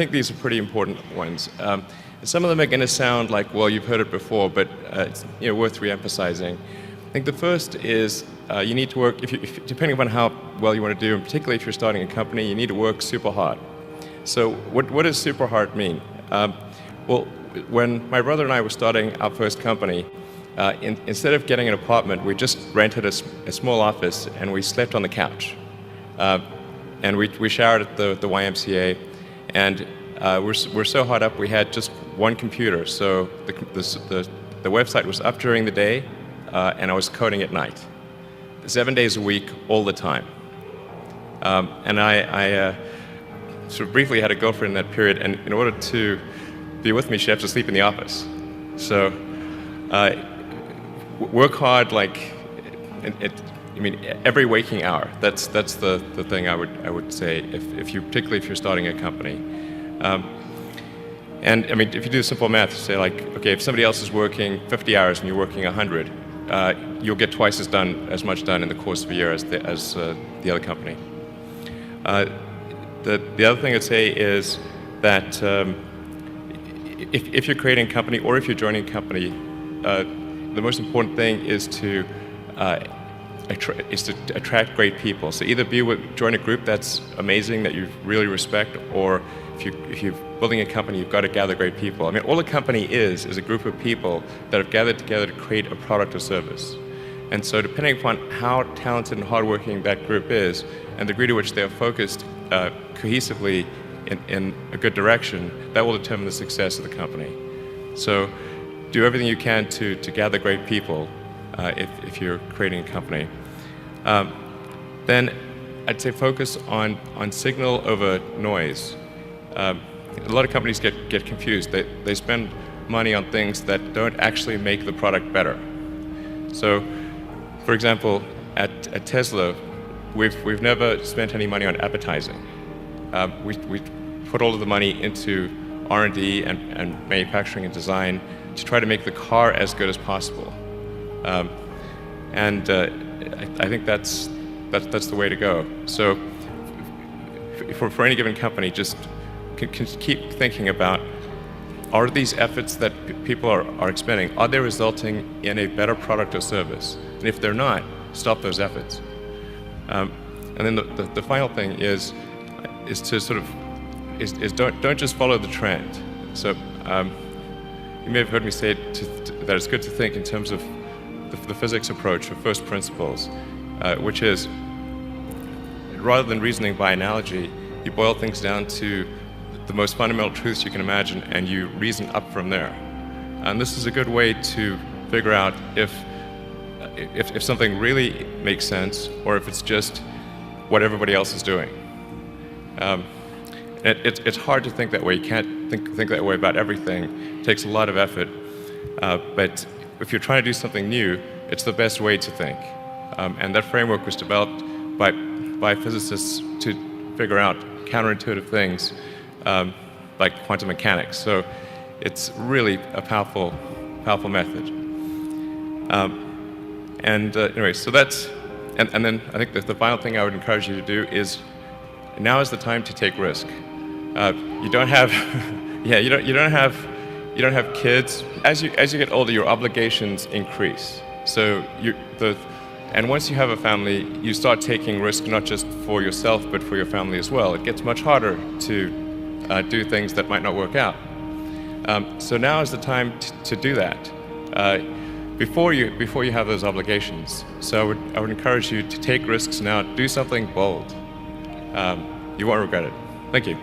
think these are pretty important ones. Some of them are going to sound like, well, you've heard it before, but it's worth re-emphasizing. I think the first is you need to work, depending upon how well you want to do, and particularly if you're starting a company, you need to work super hard. So what does super hard mean? Well, when my brother and I were starting our first company, instead of getting an apartment, we just rented a small office and we slept on the couch. And we showered at the YMCA, and we're so hard up we had just one computer. So the website was up during the day, and I was coding at night, 7 days a week, all the time. And I sort of briefly had a girlfriend in that period, and in order to be with me, she had to sleep in the office. So work hard, like every waking hour. That's the thing I would say particularly if you're starting a company. And if you do simple math, say like, okay, if somebody else is working 50 hours and you're working 100, you'll get twice as much done in the course of a year as the other company. The other thing I'd say is that if you're creating a company or if you're joining a company, the most important thing is to attract great people. So either join a group that's amazing, that you really respect, or if you're building a company, you've got to gather great people. All a company is a group of people that have gathered together to create a product or service. And so depending upon how talented and hardworking that group is, and the degree to which they are focused cohesively in a good direction, that will determine the success of the company. So do everything you can to gather great people if you're creating a company. Then I'd say focus on signal over noise. A lot of companies get confused. They spend money on things that don't actually make the product better. So, for example, at Tesla, we've never spent any money on advertising. We put all of the money into R&D and manufacturing and design to try to make the car as good as possible. I think that's the way to go. So for any given company, just can keep thinking about, are these efforts that people are expending, are they resulting in a better product or service? And if they're not, stop those efforts. And then the final thing is to sort of don't just follow the trend. So you may have heard me say that it's good to think in terms of the physics approach of first principles, which is, rather than reasoning by analogy, you boil things down to the most fundamental truths you can imagine, and you reason up from there. And this is a good way to figure out if something really makes sense, or if it's just what everybody else is doing. It's hard to think that way. You can't think that way about everything. It takes a lot of effort. But if you're trying to do something new, it's the best way to think. And that framework was developed by physicists to figure out counterintuitive things like quantum mechanics. So it's really a powerful method. Anyway, so that's, and then I think that the final thing I would encourage you to do is, now is the time to take risk. You don't have, you don't have kids. As you get older, your obligations increase. So and once you have a family, you start taking risk not just for yourself but for your family as well. It gets much harder to do things that might not work out. So now is the time to do that before you have those obligations. So I would encourage you to take risks now. Do something bold. You won't regret it. Thank you.